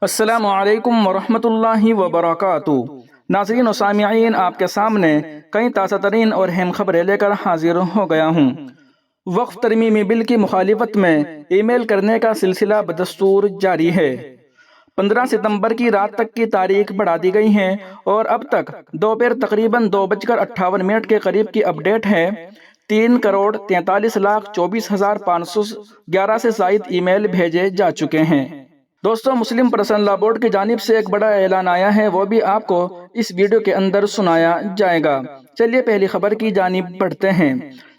السلام علیکم ورحمۃ اللہ وبرکاتہ۔ ناظرین و سامعین، آپ کے سامنے کئی تازہ ترین اور اہم خبریں لے کر حاضر ہو گیا ہوں۔ وقف ترمیمی بل کی مخالفت میں ای میل کرنے کا سلسلہ بدستور جاری ہے۔ 15 ستمبر کی رات تک کی تاریخ بڑھا دی گئی ہے اور اب تک دوپہر تقریباً 2:58 کے قریب کی اپڈیٹ ہے۔ 3,43,24,511 سے زائد ای میل بھیجے جا چکے ہیں۔ دوستو، مسلم پرسنل لا بورڈ کی جانب سے ایک بڑا اعلان آیا ہے، وہ بھی آپ کو اس ویڈیو کے اندر سنایا جائے گا۔ چلیے پہلی خبر کی جانب بڑھتے ہیں۔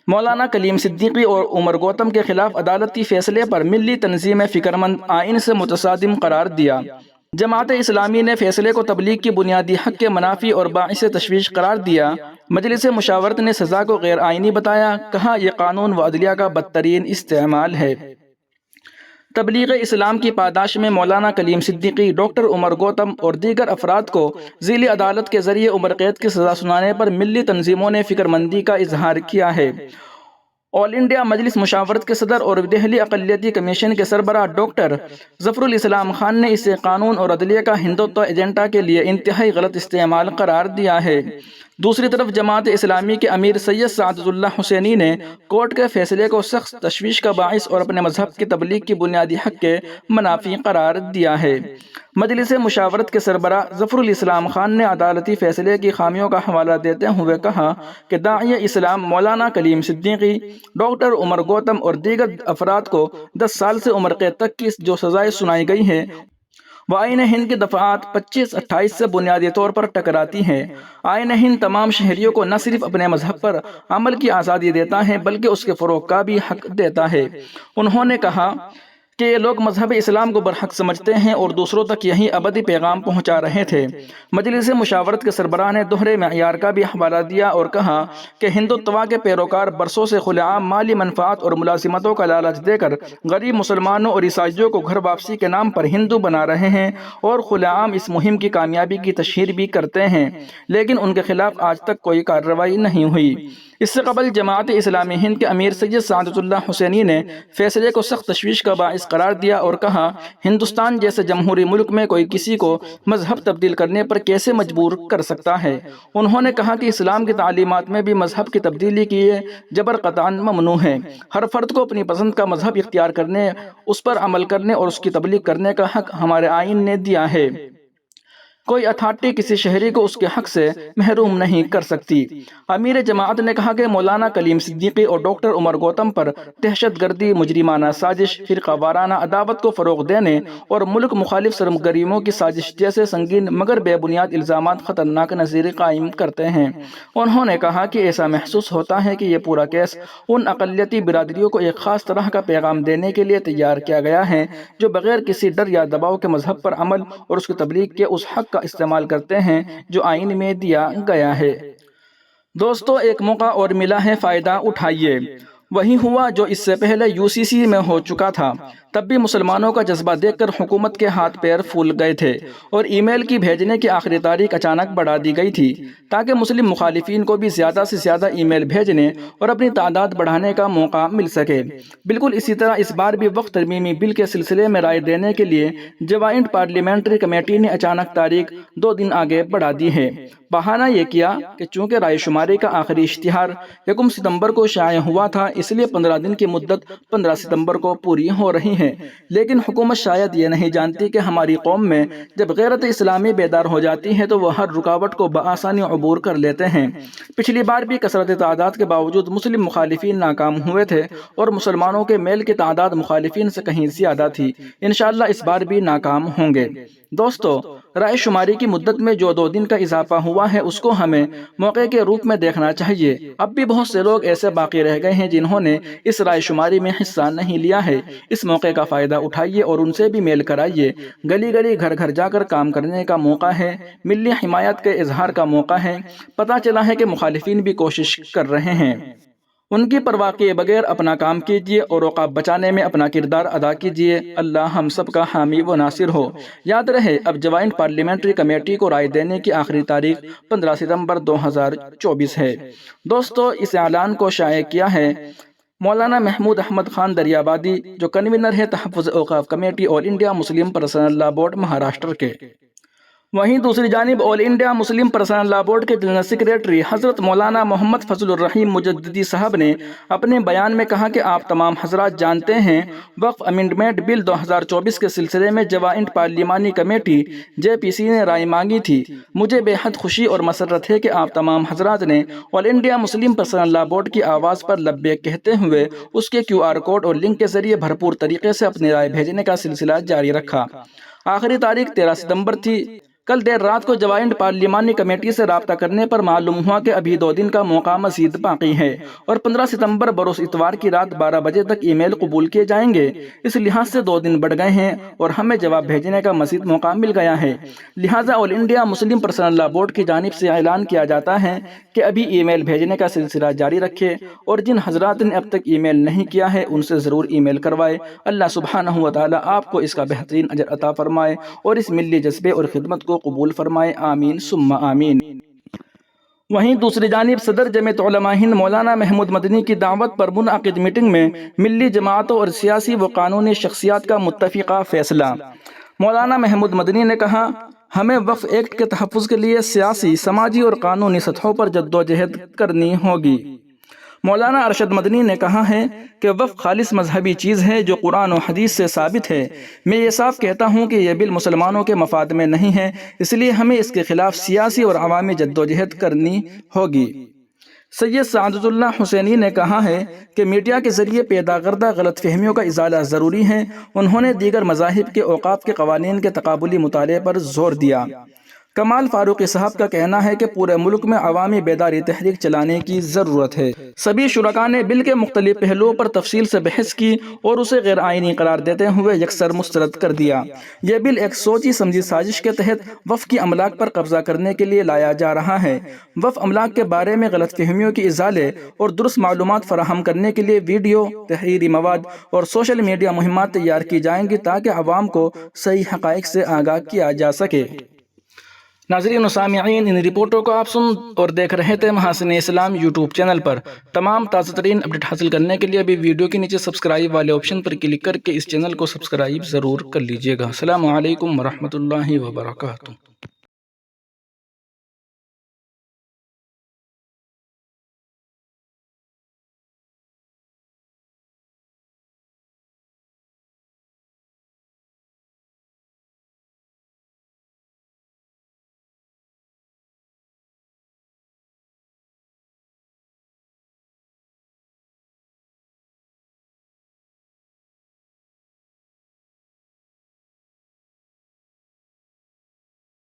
مولانا کلیم صدیقی اور عمر گوتم کے خلاف عدالتی فیصلے پر ملی تنظیم فکرمند آئین سے متصادم قرار دیا۔ جماعت اسلامی نے فیصلے کو تبلیغ کی بنیادی حق کے منافی اور باعث تشویش قرار دیا۔ مجلس مشاورت نے سزا کو غیر آئینی بتایا، کہا یہ قانون و عدلیہ کا بدترین استعمال ہے۔ تبلیغ اسلام کی پاداش میں مولانا کلیم صدیقی، ڈاکٹر عمر گوتم اور دیگر افراد کو ذیلی عدالت کے ذریعے عمر قید کی سزا سنانے پر ملی تنظیموں نے فکرمندی کا اظہار کیا ہے۔ آل انڈیا مجلس مشاورت کے صدر اور دہلی اقلیتی کمیشن کے سربراہ ڈاکٹر ظفر الاسلام خان نے اسے قانون اور عدلیہ کا ہندوتو ایجنڈا کے لیے انتہائی غلط استعمال قرار دیا ہے۔ دوسری طرف جماعت اسلامی کے امیر سید سعادت اللہ حسینی نے کورٹ کے فیصلے کو سخت تشویش کا باعث اور اپنے مذہب کی تبلیغ کی بنیادی حق کے منافی قرار دیا ہے۔ مجلس مشاورت کے سربراہ ظفر الاسلام خان نے عدالتی فیصلے کی خامیوں کا حوالہ دیتے ہوئے کہا کہ داعی اسلام مولانا کلیم صدیقی، ڈاکٹر عمر گوتم اور دیگر افراد کو 10 سال سے عمر قید تک کی جو سزائیں سنائی گئی ہیں وہ آئین ہند کی دفعات 25-28 سے بنیادی طور پر ٹکراتی ہیں۔ آئین ہند تمام شہریوں کو نہ صرف اپنے مذہب پر عمل کی آزادی دیتا ہے بلکہ اس کے فروغ کا بھی حق دیتا ہے۔ انہوں نے کہا کہ یہ لوگ مذہب اسلام کو برحق سمجھتے ہیں اور دوسروں تک یہی ابدی پیغام پہنچا رہے تھے۔ مجلس مشاورت کے سربراہ نے دوہرے معیار کا بھی حوالہ دیا اور کہا کہ ہندوتوا کے پیروکار برسوں سے کھلے عام مالی منفعت اور ملازمتوں کا لالچ دے کر غریب مسلمانوں اور عیسائیوں کو گھر واپسی کے نام پر ہندو بنا رہے ہیں اور کھلے عام اس مہم کی کامیابی کی تشہیر بھی کرتے ہیں، لیکن ان کے خلاف آج تک کوئی کارروائی نہیں ہوئی۔ اس سے قبل جماعت اسلامی ہند کے امیر سید سعادت اللہ حسینی نے فیصلے کو سخت تشویش کا باعث قرار دیا اور کہا ہندوستان جیسے جمہوری ملک میں کوئی کسی کو مذہب تبدیل کرنے پر کیسے مجبور کر سکتا ہے۔ انہوں نے کہا کہ اسلام کی تعلیمات میں بھی مذہب کی تبدیلی کی جبر قطعاً ممنوع ہے۔ ہر فرد کو اپنی پسند کا مذہب اختیار کرنے، اس پر عمل کرنے اور اس کی تبلیغ کرنے کا حق ہمارے آئین نے دیا ہے۔ کوئی اتھارٹی کسی شہری کو اس کے حق سے محروم نہیں کر سکتی۔ امیر جماعت نے کہا کہ مولانا کلیم صدیقی اور ڈاکٹر عمر گوتم پر دہشت گردی، مجرمانہ سازش، فرقہ وارانہ عداوت کو فروغ دینے اور ملک مخالف سرگرمیوں کی سازش جیسے سنگین مگر بے بنیاد الزامات خطرناک نظیر قائم کرتے ہیں۔ انہوں نے کہا کہ ایسا محسوس ہوتا ہے کہ یہ پورا کیس ان اقلیتی برادریوں کو ایک خاص طرح کا پیغام دینے کے لیے تیار کیا گیا ہے جو بغیر کسی ڈر یا دباؤ کے مذہب پر عمل اور اس کی تبلیغ کے اس حق کا استعمال کرتے ہیں جو آئین میں دیا گیا ہے۔ دوستو، ایک موقع اور ملا ہے، فائدہ اٹھائیے۔ وہی ہوا جو اس سے پہلے UCC میں ہو چکا تھا۔ تب بھی مسلمانوں کا جذبہ دیکھ کر حکومت کے ہاتھ پیر پھول گئے تھے اور ای میل کی بھیجنے کی آخری تاریخ اچانک بڑھا دی گئی تھی تاکہ مسلم مخالفین کو بھی زیادہ سے زیادہ ای میل بھیجنے اور اپنی تعداد بڑھانے کا موقع مل سکے۔ بالکل اسی طرح اس بار بھی وقف ترمیمی بل کے سلسلے میں رائے دینے کے لیے جوائنٹ پارلیمنٹری کمیٹی نے اچانک تاریخ 2 دن آگے بڑھا دی ہے۔ بہانہ یہ کیا کہ چونکہ رائے شماری کا آخری اشتہار 1 ستمبر کو شائع ہوا تھا، اس لیے 15 دن کی مدت 15 ستمبر کو پوری ہو رہی ہے۔ لیکن حکومت شاید یہ نہیں جانتی کہ ہماری قوم میں جب غیرت اسلامی بیدار ہو جاتی ہے تو وہ ہر رکاوٹ کو بآسانی عبور کر لیتے ہیں۔ پچھلی بار بھی کثرت تعداد کے باوجود مسلم مخالفین ناکام ہوئے تھے اور مسلمانوں کے میل کی تعداد مخالفین سے کہیں زیادہ تھی۔ انشاءاللہ اس بار بھی ناکام ہوں گے۔ دوستو، رائے شماری کی مدت میں جو 2 دن کا اضافہ ہوا ہے اس کو ہمیں موقع کے روپ میں دیکھنا چاہیے۔ اب بھی بہت سے لوگ ایسے باقی رہ گئے ہیں جنہوں نے اس رائے شماری میں حصہ نہیں لیا ہے۔ اس موقع کا فائدہ اٹھائیے اور ان سے بھی میل کرائیے۔ گلی گلی گھر گھر جا کر کام کرنے کا موقع ہے، ملی حمایت کے اظہار کا موقع ہے۔ پتہ چلا ہے کہ مخالفین بھی کوشش کر رہے ہیں۔ ان کی پرواہ کیے بغیر اپنا کام کیجیے اور عقاب بچانے میں اپنا کردار ادا کیجیے۔ اللہ ہم سب کا حامی و ناصر ہو۔ یاد رہے، اب جوائنٹ پارلیمنٹری کمیٹی کو رائے دینے کی آخری تاریخ 15 ستمبر 2024 ہے۔ دوستو، اس اعلان کو شائع کیا ہے مولانا محمود احمد خان دریابادی جو کنوینر ہے تحفظ اوقاف کمیٹی آل انڈیا مسلم پرسنل لا بورڈ مہاراشٹر کے۔ وہیں دوسری جانب آل انڈیا مسلم پرسنل لا بورڈ کے جنرل سیکریٹری حضرت مولانا محمد فضل الرحیم مجددی صاحب نے اپنے بیان میں کہا کہ آپ تمام حضرات جانتے ہیں وقف امینڈمنٹ بل 2024 کے سلسلے میں جوائنٹ پارلیمانی کمیٹی JPC نے رائے مانگی تھی۔ مجھے بے حد خوشی اور مسرت ہے کہ آپ تمام حضرات نے آل انڈیا مسلم پرسنل لا بورڈ کی آواز پر لبیک کہتے ہوئے اس کے QR کوڈ اور لنک کے ذریعے بھرپور طریقے سے اپنی رائے بھیجنے کا سلسلہ جاری رکھا۔ آخری تاریخ 13 ستمبر تھی۔ کل دیر رات کو جوائنٹ پارلیمانی کمیٹی سے رابطہ کرنے پر معلوم ہوا کہ ابھی 2 دن کا موقع مزید باقی ہے اور 15 ستمبر بروز اتوار کی رات 12 بجے تک ای میل قبول کیے جائیں گے۔ اس لحاظ سے 2 دن بڑھ گئے ہیں اور ہمیں جواب بھیجنے کا مزید موقع مل گیا ہے، لہٰذا آل انڈیا مسلم پرسنل لا بورڈ کی جانب سے اعلان کیا جاتا ہے کہ ابھی ای میل بھیجنے کا سلسلہ جاری رکھے اور جن حضرات نے اب تک ای میل نہیں کیا ہے ان سے ضرور ای میل کروائے۔ اللہ سبحانہ و تعالی آپ کو اس کا بہترین اجر عطا فرمائے اور اس ملی جذبے اور خدمت کو قبول فرمائے، آمین ثم آمین۔ وہیں دوسری جانب صدر جمعیت علماء ہند مولانا محمود مدنی کی دعوت پر منعقد میٹنگ میں ملی جماعتوں اور سیاسی و قانونی شخصیات کا متفقہ فیصلہ۔ مولانا محمود مدنی نے کہا، ہمیں وقف ایکٹ کے تحفظ کے لیے سیاسی، سماجی اور قانونی سطحوں پر جدوجہد کرنی ہوگی۔ مولانا ارشد مدنی نے کہا ہے کہ وقف خالص مذہبی چیز ہے جو قرآن و حدیث سے ثابت ہے۔ میں یہ صاف کہتا ہوں کہ یہ بل مسلمانوں کے مفاد میں نہیں ہے، اس لیے ہمیں اس کے خلاف سیاسی اور عوامی جدوجہد کرنی ہوگی۔ سید سعادت اللہ حسینی نے کہا ہے کہ میڈیا کے ذریعے پیدا کردہ غلط فہمیوں کا ازالہ ضروری ہے۔ انہوں نے دیگر مذاہب کے اوقاف کے قوانین کے تقابلی مطالعے پر زور دیا۔ کمال فاروقی صاحب کا کہنا ہے کہ پورے ملک میں عوامی بیداری تحریک چلانے کی ضرورت ہے۔ سبھی شرکاء نے بل کے مختلف پہلوؤں پر تفصیل سے بحث کی اور اسے غیر آئینی قرار دیتے ہوئے یکسر مسترد کر دیا۔ یہ بل ایک سوچی سمجھی سازش کے تحت وقف کی املاک پر قبضہ کرنے کے لیے لایا جا رہا ہے۔ وقف املاک کے بارے میں غلط فہمیوں کی ازالے اور درست معلومات فراہم کرنے کے لیے ویڈیو، تحریری مواد اور سوشل میڈیا مہمات تیار کی جائیں گی تاکہ عوام کو صحیح حقائق سے آگاہ کیا جا سکے۔ ناظرین و سامعین، ان رپورٹوں کو آپ سن اور دیکھ رہے تھے محاسن اسلام یوٹیوب چینل پر۔ تمام تازہ ترین اپڈیٹ حاصل کرنے کے لیے ابھی ویڈیو کے نیچے سبسکرائب والے آپشن پر کلک کر کے اس چینل کو سبسکرائب ضرور کر لیجئے گا۔ السلام علیکم ورحمۃ اللہ وبرکاتہ۔